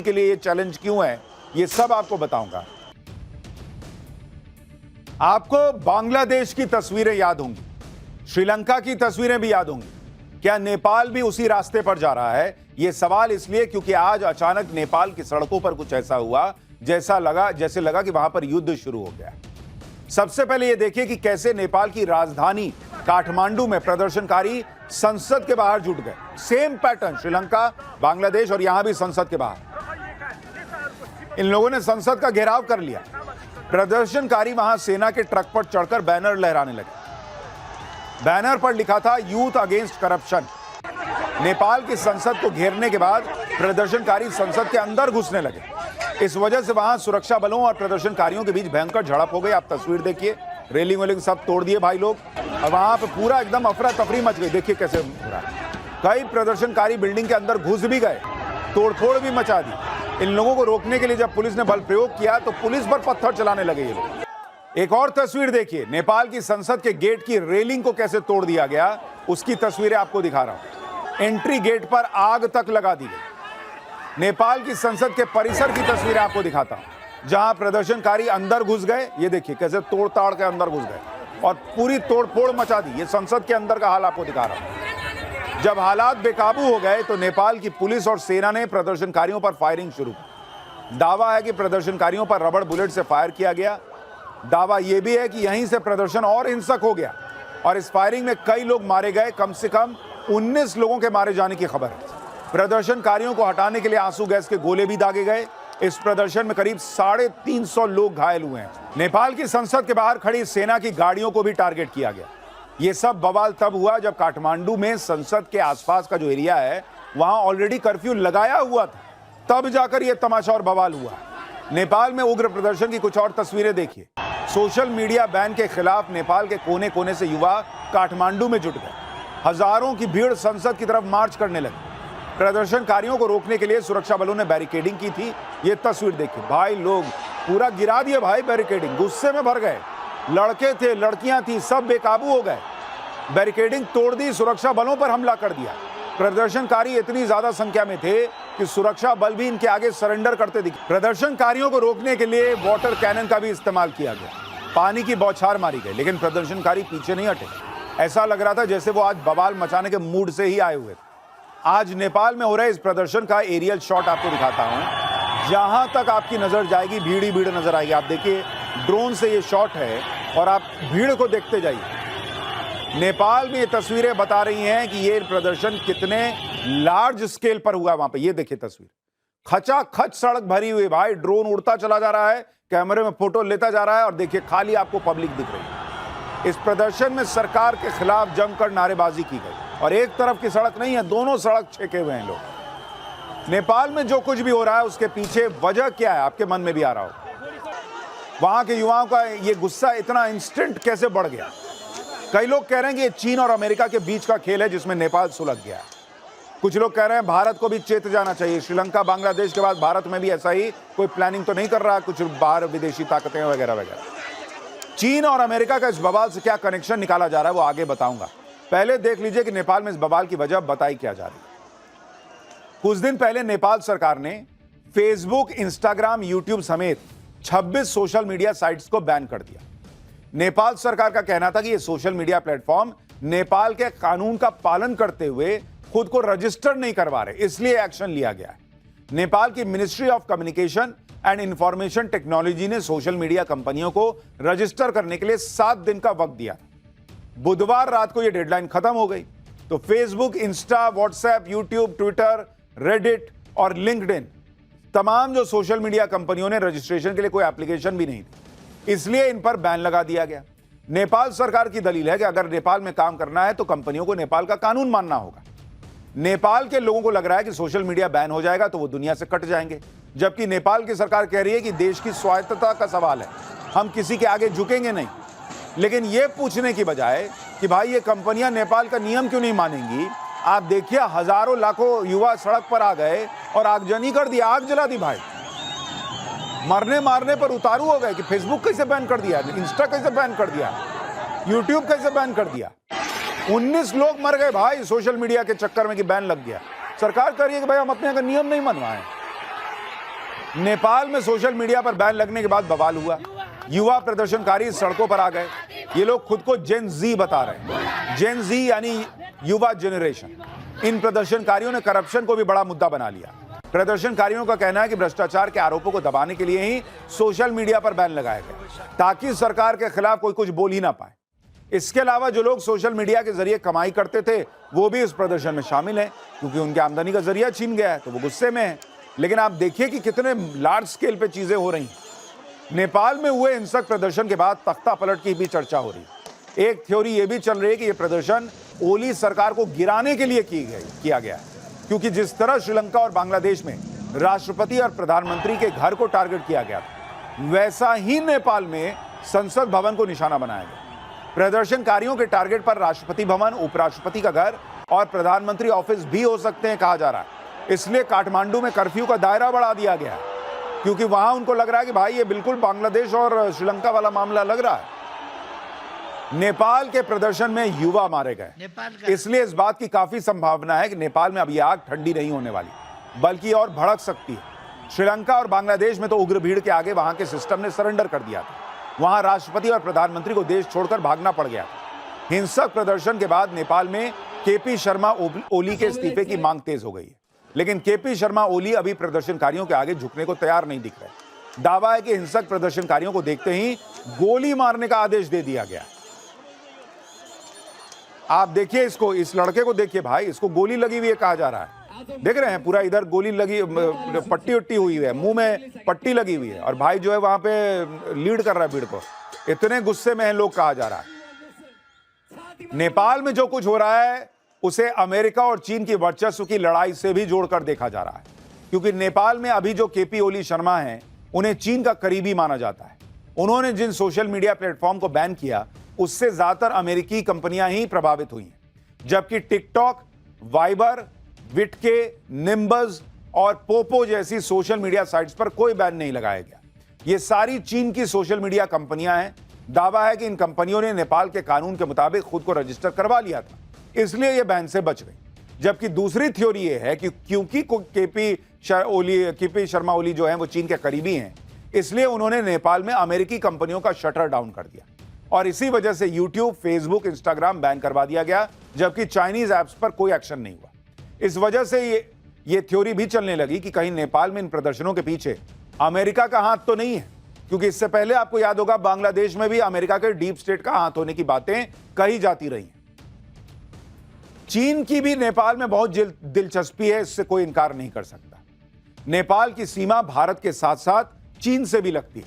के लिए ये चैलेंज क्यों है, ये सब आपको बताऊंगा। आपको बांग्लादेश की तस्वीरें याद होंगी, श्रीलंका की तस्वीरें भी याद होंगी। क्या नेपाल भी उसी रास्ते पर जा रहा है? यह सवाल इसलिए क्योंकि आज अचानक नेपाल की सड़कों पर कुछ ऐसा हुआ जैसे लगा कि वहां पर युद्ध शुरू हो गया। सबसे पहले यह देखिए कि कैसे नेपाल की राजधानी काठमांडू में प्रदर्शनकारी संसद के बाहर जुट गए। सेम पैटर्न, श्रीलंका, बांग्लादेश और यहां भी संसद के बाहर इन लोगों ने संसद का घेराव कर लिया। प्रदर्शनकारी वहां सेना के ट्रक पर चढ़कर बैनर लहराने लगे। बैनर पर लिखा था यूथ अगेंस्ट करप्शन। नेपाल की संसद को घेरने के बाद प्रदर्शनकारी संसद के अंदर घुसने लगे। इस वजह से वहां सुरक्षा बलों और प्रदर्शनकारियों के बीच भयंकर झड़प हो गई। आप तस्वीर देखिए, रेलिंग वेलिंग सब तोड़ दिए भाई लोग, और वहां पे पूरा एकदम अफरा तफरी मच गई। देखिए कैसे हो रहा है। कई प्रदर्शनकारी बिल्डिंग के अंदर घुस भी गए, तोड़फोड़ भी मचा दी। इन लोगों को रोकने के लिए जब पुलिस ने बल प्रयोग किया तो पुलिस पर पत्थर चलाने लगे ये लोग। एक और तस्वीर देखिए, नेपाल की संसद के गेट की रेलिंग को कैसे तोड़ दिया गया, उसकी तस्वीरें आपको दिखा रहा हूं। एंट्री गेट पर आग तक लगा दी गई। नेपाल की संसद के परिसर की तस्वीरें आपको दिखाता हूं, जहां प्रदर्शनकारी अंदर घुस गए। ये देखिए कैसे तोड़ ताड़ के अंदर घुस गए और पूरी तोड़फोड़ मचा दी। ये संसद के अंदर का हाल आपको दिखा रहा हूं। जब हालात बेकाबू हो गए तो नेपाल की पुलिस और सेना ने प्रदर्शनकारियों पर फायरिंग शुरू की। दावा है कि प्रदर्शनकारियों पर रबड़ बुलेट से फायर किया गया। दावा यह भी है कि यहीं से प्रदर्शन और हिंसक हो गया और इस फायरिंग में कई लोग मारे गए। कम से कम 19 लोगों के मारे जाने की खबर है। प्रदर्शनकारियों को हटाने के लिए आंसू गैस के गोले भी दागे गए। इस प्रदर्शन में करीब 350 लोग घायल हुए हैं। नेपाल की संसद के बाहर खड़ी सेना की गाड़ियों को भी टारगेट किया गया। यह सब बवाल तब हुआ जब काठमांडू में संसद के आसपास का जो एरिया है वहां ऑलरेडी कर्फ्यू लगाया हुआ था। तब जाकर यह तमाशा और बवाल हुआ। नेपाल में उग्र प्रदर्शन की कुछ और तस्वीरें देखिए। सोशल मीडिया बैन के खिलाफ नेपाल के कोने कोने से युवा काठमांडू में जुट गए। हजारों की भीड़ संसद की तरफ मार्च करने लगी। प्रदर्शनकारियों को रोकने के लिए सुरक्षा बलों ने बैरिकेडिंग की थी। ये तस्वीर देखिए, भाई लोग पूरा गिरा दिए भाई बैरिकेडिंग, गुस्से में भर गए। लड़के थे, लड़कियां थी, सब बेकाबू हो गए। बैरिकेडिंग तोड़ दी, सुरक्षा बलों पर हमला कर दिया। प्रदर्शनकारी इतनी ज्यादा संख्या में थे कि सुरक्षा बल भी इनके आगे सरेंडर करते दिखे। प्रदर्शनकारियों को रोकने के लिए वाटर कैनन का भी इस्तेमाल किया गया। पानी की बौछार मारी गई, लेकिन प्रदर्शनकारी पीछे नहीं हटे। ऐसा लग रहा था जैसे वो आज बवाल मचाने के मूड से ही आए हुए थे। आज नेपाल में हो रहे इस प्रदर्शन का एरियल शॉट आपको दिखाता हूं। जहां तक आपकी नजर जाएगी भीड़ ही भीड़ नजर आएगी। आप देखिए, ड्रोन से ये शॉट है और आप भीड़ को देखते जाइए। नेपाल में ये तस्वीरें बता रही हैं कि ये प्रदर्शन कितने लार्ज स्केल पर हुआ। वहां पे ये देखिए तस्वीर, खचाखच सड़क भरी हुई भाई। ड्रोन उड़ता चला जा रहा है, कैमरे में फोटो लेता जा रहा है और देखिए खाली आपको पब्लिक दिख रही है। इस प्रदर्शन में सरकार के खिलाफ जमकर नारेबाजी की गई और एक तरफ की सड़क नहीं है, दोनों सड़क छेके हुए हैं लोग। नेपाल में जो कुछ भी हो रहा है उसके पीछे वजह क्या है, आपके मन में भी आ रहा हो। वहां के युवाओं का ये गुस्सा इतना इंस्टेंट कैसे बढ़ गया। कई लोग कह रहे हैं कि ये चीन और अमेरिका के बीच का खेल है जिसमें नेपाल सुलझ गया है। कुछ लोग कह रहे हैं भारत को भी चेत जाना चाहिए। श्रीलंका, बांग्लादेश के बाद भारत में भी ऐसा ही कोई प्लानिंग तो नहीं कर रहा, कुछ बाहर विदेशी ताकतें वगैरह वगैरह। चीन और अमेरिका का इस बवाल से क्या कनेक्शन निकाला जा रहा है वो आगे बताऊंगा। पहले देख लीजिए कि नेपाल में इस बवाल की वजह बताई क्या जा रही है। कुछ दिन पहले नेपाल सरकार ने फेसबुक, इंस्टाग्राम, यूट्यूब समेत 26 सोशल मीडिया साइट्स को बैन कर दिया। नेपाल सरकार का कहना था कि ये सोशल मीडिया प्लेटफॉर्म नेपाल के कानून का पालन करते हुए खुद को रजिस्टर नहीं करवा रहे, इसलिए एक्शन लिया गया है। नेपाल की ministry of communication and information technology ने सोशल मीडिया कंपनियों को रजिस्टर करने के लिए 7 दिन का वक्त दिया। बुधवार रात को यह डेडलाइन खत्म हो गई तो Facebook, Insta, WhatsApp, YouTube, Twitter, Reddit और लिंक्डइन, तमाम जो सोशल मीडिया कंपनियों ने रजिस्ट्रेशन के लिए कोई एप्लीकेशन भी नहीं थी, इसलिए इन पर बैन लगा दिया गया। नेपाल सरकार की दलील है कि अगर नेपाल में काम करना है तो कंपनियों को नेपाल का कानून मानना होगा। नेपाल के लोगों को लग रहा है कि सोशल मीडिया बैन हो जाएगा तो वो दुनिया से कट जाएंगे, जबकि नेपाल की सरकार कह रही है कि देश की स्वायत्तता का सवाल है, हम किसी के आगे झुकेंगे नहीं। लेकिन यह पूछने की बजाय कि भाई ये कंपनियां नेपाल का नियम क्यों नहीं मानेंगी, आप देखिए हजारों लाखों युवा सड़क पर आ गए और आगजनी कर दी, आग जला दी भाई। मरने मारने पर उतारू हो गए कि फेसबुक कैसे बैन कर दिया, इंस्टा कैसे बैन कर दिया, यूट्यूब कैसे बैन कर दिया। 19 लोग मर गए भाई सोशल मीडिया के चक्कर में कि बैन लग गया। सरकार कह रही है कि भाई हम अपने यहाँ का नियम नहीं मनवाएं। नेपाल में सोशल मीडिया पर बैन लगने के बाद बवाल हुआ। युवा प्रदर्शनकारी सड़कों पर आ गए। ये लोग खुद को जेन जी बता रहे हैं। जेन जी यानी युवा जनरेशन। इन प्रदर्शनकारियों ने करप्शन को भी बड़ा मुद्दा बना लिया। प्रदर्शनकारियों का कहना है कि भ्रष्टाचार के आरोपों को दबाने के लिए ही सोशल मीडिया पर बैन लगाया गया, ताकि सरकार के खिलाफ कोई कुछ बोल ही ना पाए। इसके अलावा जो लोग सोशल मीडिया के जरिए कमाई करते थे वो भी इस प्रदर्शन में शामिल हैं, क्योंकि उनकी आमदनी का जरिया छीन गया है, तो वो गुस्से में है। लेकिन आप देखिए कि कितने लार्ज स्केल पे चीजें हो रही हैं। नेपाल में हुए हिंसक प्रदर्शन के बाद तख्ता पलट की भी चर्चा हो रही है। एक थ्योरी ये भी चल रही है कि यह प्रदर्शन ओली सरकार को गिराने के लिए किया गया है, क्योंकि जिस तरह श्रीलंका और बांग्लादेश में राष्ट्रपति और प्रधानमंत्री के घर को टारगेट किया गया था, वैसा ही नेपाल में संसद भवन को निशाना बनाया गया। प्रदर्शनकारियों के टारगेट पर राष्ट्रपति भवन, उपराष्ट्रपति का घर और प्रधानमंत्री ऑफिस भी हो सकते हैं कहा जा रहा है। इसलिए काठमांडू में कर्फ्यू का दायरा बढ़ा दिया गया है, क्योंकि वहां उनको लग रहा है कि भाई ये बिल्कुल बांग्लादेश और श्रीलंका वाला मामला लग रहा है। नेपाल के प्रदर्शन में युवा मारे गए, इसलिए इस बात की काफी संभावना है कि नेपाल में अब यह आग ठंडी नहीं होने वाली, बल्कि और भड़क सकती है। श्रीलंका और बांग्लादेश में तो उग्र भीड़ के आगे वहां के सिस्टम ने सरेंडर कर दिया था। वहां राष्ट्रपति और प्रधानमंत्री को देश छोड़कर भागना पड़ गया था। हिंसक प्रदर्शन के बाद नेपाल में केपी शर्मा ओली के इस्तीफे की मांग तेज हो गई है, लेकिन केपी शर्मा ओली अभी प्रदर्शनकारियों के आगे झुकने को तैयार नहीं दिख रहे। दावा है कि हिंसक प्रदर्शनकारियों को देखते ही गोली मारने का आदेश दे दिया गया। आप देखिए इसको, इस लड़के को देखिए भाई, इसको गोली लगी हुई है कहा जा रहा है। देख रहे हैं पूरा इधर गोली लगी, पट्टी उट्टी हुई है, मुंह में पट्टी लगी हुई है, और भाई जो है वहां पे लीड कर रहा है भीड़ को। इतने गुस्से में है लोग कहा जा रहा है। नेपाल में जो कुछ हो रहा है उसे अमेरिका और चीन की वर्चस्व की लड़ाई से भी जोड़कर देखा जा रहा है, क्योंकि नेपाल में अभी जो केपी ओली शर्मा हैं उन्हें चीन का करीबी माना जाता है। उन्होंने जिन सोशल मीडिया प्लेटफॉर्म को बैन किया उससे ज्यादातर अमेरिकी कंपनियां ही प्रभावित हुई हैं, जबकि टिकटॉक, वाइबर, विटके, निम्बस और पोपो जैसी सोशल मीडिया साइट्स पर कोई बैन नहीं लगाया गया। ये सारी चीन की सोशल मीडिया कंपनियां हैं। दावा है कि इन कंपनियों ने नेपाल के कानून के मुताबिक खुद को रजिस्टर करवा लिया था, इसलिए ये बैन से बच गई। जबकि दूसरी थ्योरी ये है कि क्योंकि केपी शर्मा ओली जो है वो चीन के करीबी हैं, इसलिए उन्होंने नेपाल में अमेरिकी कंपनियों का शटर डाउन कर दिया, और इसी वजह से यूट्यूब, फेसबुक, इंस्टाग्राम बैन करवा दिया गया, जबकि चाइनीज ऐप्स पर कोई एक्शन नहीं हुआ। इस वजह से ये थ्योरी भी चलने लगी कि कहीं नेपाल में इन प्रदर्शनों के पीछे अमेरिका का हाथ तो नहीं है, क्योंकि इससे पहले आपको याद होगा बांग्लादेश में भी अमेरिका के डीप स्टेट का हाथ होने की बातें कही जाती रही। चीन की भी नेपाल में बहुत दिलचस्पी है, इससे कोई इनकार नहीं कर सकता। नेपाल की सीमा भारत के साथ साथ चीन से भी लगती है।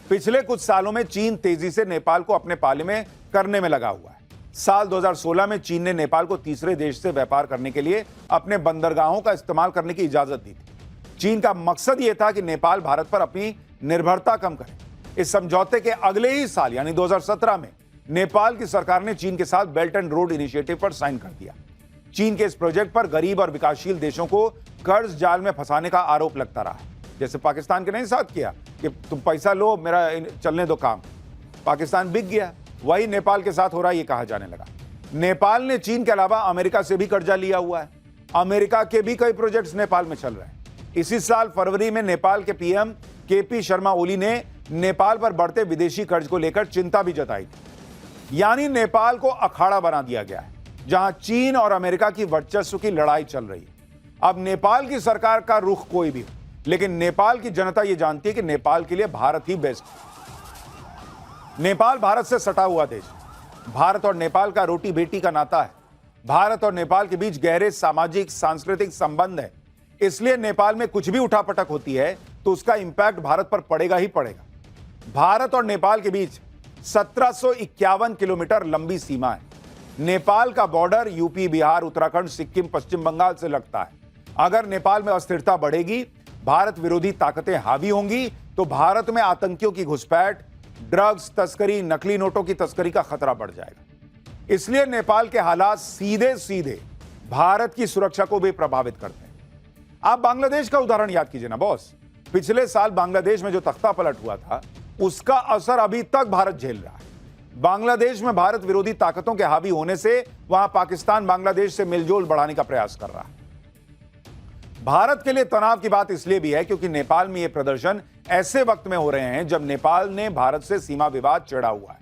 पिछले कुछ सालों में चीन तेजी से नेपाल को अपने पाले में करने में लगा हुआ है। साल 2016 में चीन ने नेपाल को तीसरे देश से व्यापार करने के लिए अपने बंदरगाहों का इस्तेमाल करने की इजाजत दी थी। चीन का मकसद यह था कि नेपाल भारत पर अपनी निर्भरता कम करे। इस समझौते के अगले ही साल यानी 2017 में नेपाल की सरकार ने चीन के साथ बेल्ट एंड रोड इनिशिएटिव पर साइन कर दिया। चीन के इस प्रोजेक्ट पर गरीब और विकासशील देशों को कर्ज जाल में फंसाने का आरोप लगता रहा है, जैसे पाकिस्तान के नहीं साथ किया कि तुम पैसा लो, मेरा चलने दो काम। पाकिस्तान बिक गया, वही नेपाल के साथ हो रहा है ये कहा जाने लगा। नेपाल ने चीन के अलावा अमेरिका से भी कर्जा लिया हुआ है। अमेरिका के भी कई प्रोजेक्ट्स नेपाल में चल रहे हैं। इसी साल फरवरी में नेपाल के पीएम केपी शर्मा ओली ने नेपाल पर बढ़ते विदेशी कर्ज को लेकर चिंता भी जताई थी। यानी नेपाल को अखाड़ा बना दिया गया है, जहां चीन और अमेरिका की वर्चस्व की लड़ाई चल रही है। अब नेपाल की सरकार का रुख कोई भी हो, लेकिन नेपाल की जनता यह जानती है कि नेपाल के लिए भारत ही बेस्ट है। नेपाल भारत से सटा हुआ देश, भारत और नेपाल का रोटी बेटी का नाता है। भारत और नेपाल के बीच गहरे सामाजिक सांस्कृतिक संबंध है, इसलिए नेपाल में कुछ भी उठापटक होती है तो उसका इंपैक्ट भारत पर पड़ेगा ही पड़ेगा। भारत और नेपाल के बीच 1751 किलोमीटर लंबी सीमा है। नेपाल का बॉर्डर यूपी, बिहार, उत्तराखंड, सिक्किम, पश्चिम बंगाल से लगता है। अगर नेपाल में अस्थिरता बढ़ेगी, भारत विरोधी ताकतें हावी होंगी, तो भारत में आतंकियों की घुसपैठ, ड्रग्स तस्करी, नकली नोटों की तस्करी का खतरा बढ़ जाएगा। इसलिए नेपाल के हालात सीधे सीधे भारत की सुरक्षा को भी प्रभावित करते हैं। आप बांग्लादेश का उदाहरण याद कीजिए ना बॉस। पिछले साल बांग्लादेश में जो तख्ता पलट हुआ था, उसका असर अभी तक भारत झेल रहा है। बांग्लादेश में भारत विरोधी ताकतों के हावी होने से वहां पाकिस्तान बांग्लादेश से मिलजोल बढ़ाने का प्रयास कर रहा है। भारत के लिए तनाव की बात इसलिए भी है क्योंकि नेपाल में ये प्रदर्शन ऐसे वक्त में हो रहे हैं जब नेपाल ने भारत से सीमा विवाद छेड़ा हुआ है।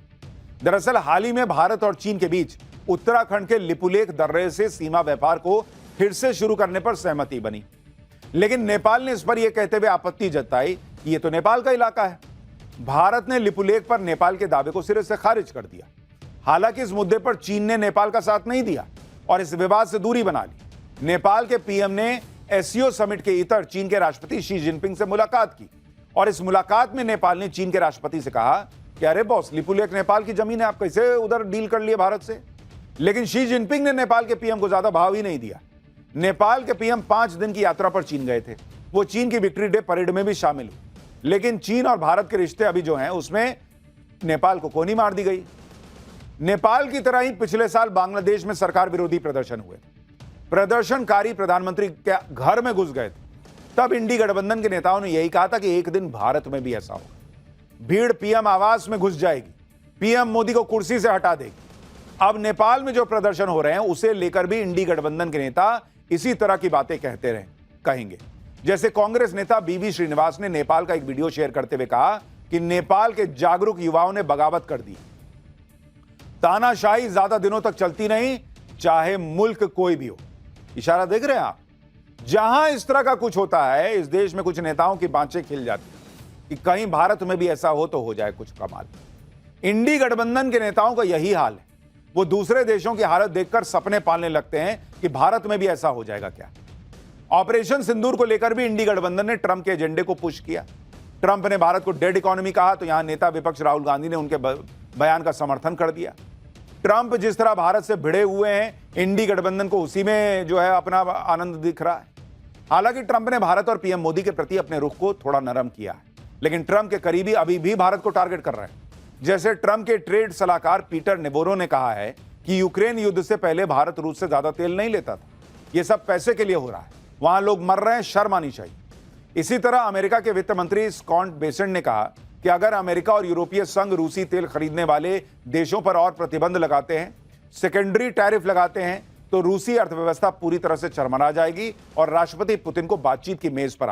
दरअसल हाल ही में भारत और चीन के बीच उत्तराखंड के लिपुलेख दर्रे से सीमा व्यापार को फिर से शुरू करने पर सहमति बनी, लेकिन नेपाल ने इस पर यह कहते हुए आपत्ति जताई कि यह तो नेपाल का इलाका है। भारत ने लिपुलेख पर नेपाल के दावे को सिरे से खारिज कर दिया। हालांकि इस मुद्दे पर चीन ने नेपाल का साथ नहीं दिया और इस विवाद से दूरी बना ली। नेपाल के पीएम ने एससीओ समिट के इतर चीन के राष्ट्रपति शी जिनपिंग से मुलाकात की और इस मुलाकात में नेपाल ने चीन के राष्ट्रपति से कहा कि अरे बॉस, लिपुलेख नेपाल की जमीन है, आप कैसे उधर डील कर लिए भारत से। लेकिन शी जिनपिंग ने नेपाल के पीएम को ज्यादा भाव ही नहीं दिया। नेपाल के पीएम 5 दिन की यात्रा पर चीन गए थे। वो चीन की विक्ट्री डे परेड में भी शामिल हुए, लेकिन चीन और भारत के रिश्ते अभी जो हैं उसमें नेपाल को कोनी मार दी गई। नेपाल की तरह ही पिछले साल बांग्लादेश में सरकार विरोधी प्रदर्शन हुए। प्रदर्शनकारी प्रधानमंत्री के घर में घुस गए थे। तब इंडी गठबंधन के नेताओं ने यही कहा था कि एक दिन भारत में भी ऐसा होगा, भीड़ पीएम आवास में घुस जाएगी, पीएम मोदी को कुर्सी से हटा देगी। अब नेपाल में जो प्रदर्शन हो रहे हैं उसे लेकर भी इंडी गठबंधन के नेता इसी तरह की बातें कहेंगे। जैसे कांग्रेस नेता बीवी श्रीनिवास ने नेपाल का एक वीडियो शेयर करते हुए कहा कि नेपाल के जागरूक युवाओं ने बगावत कर दी। तानाशाही ज्यादा दिनों तक चलती नहीं, चाहे मुल्क कोई भी हो। इशारा देख रहे हैं आप? जहां इस तरह का कुछ होता है, इस देश में कुछ नेताओं की बाँचें खिल जाती है कि कहीं भारत में भी ऐसा हो तो हो जाए कुछ कमाल। इंडी गठबंधन के नेताओं का यही हाल है। वो दूसरे देशों की हालत देखकर सपने पालने लगते हैं कि भारत में भी ऐसा हो जाएगा क्या। ऑपरेशन सिंदूर को लेकर भी इंडी गठबंधन ने ट्रंप के एजेंडे को पुश किया। ट्रंप ने भारत को डेड इकोनॉमी कहा तो यहां नेता विपक्ष राहुल गांधी ने उनके बयान का समर्थन कर दिया। ट्रंप जिस तरह भारत से भिड़े हुए हैं, इंडी गठबंधन को उसी में जो है अपना आनंद दिख रहा है। हालांकि ट्रंप ने भारत और पीएम मोदी के प्रति अपने रुख को थोड़ा नरम किया है, लेकिन ट्रंप के करीबी अभी भी भारत को टारगेट कर रहे हैं। जैसे ट्रंप के ट्रेड सलाहकार पीटर नेबोरो ने कहा है कि यूक्रेन युद्ध से पहले भारत रूस से ज्यादा तेल नहीं लेता था, यह सब पैसे के लिए हो रहा है, वहां लोग मर रहे हैं, शर्म आनी चाहिए। इसी तरह अमेरिका के वित्त मंत्री स्कॉट बेसेंट ने कहा कि अगर अमेरिका और यूरोपीय संघ रूसी तेल खरीदने वाले देशों पर और प्रतिबंध लगाते हैं, सेकेंडरी टैरिफ लगाते हैं, तो रूसी अर्थव्यवस्था पूरी तरह से चरमरा जाएगी और राष्ट्रपति पुतिन को बातचीत की मेज पर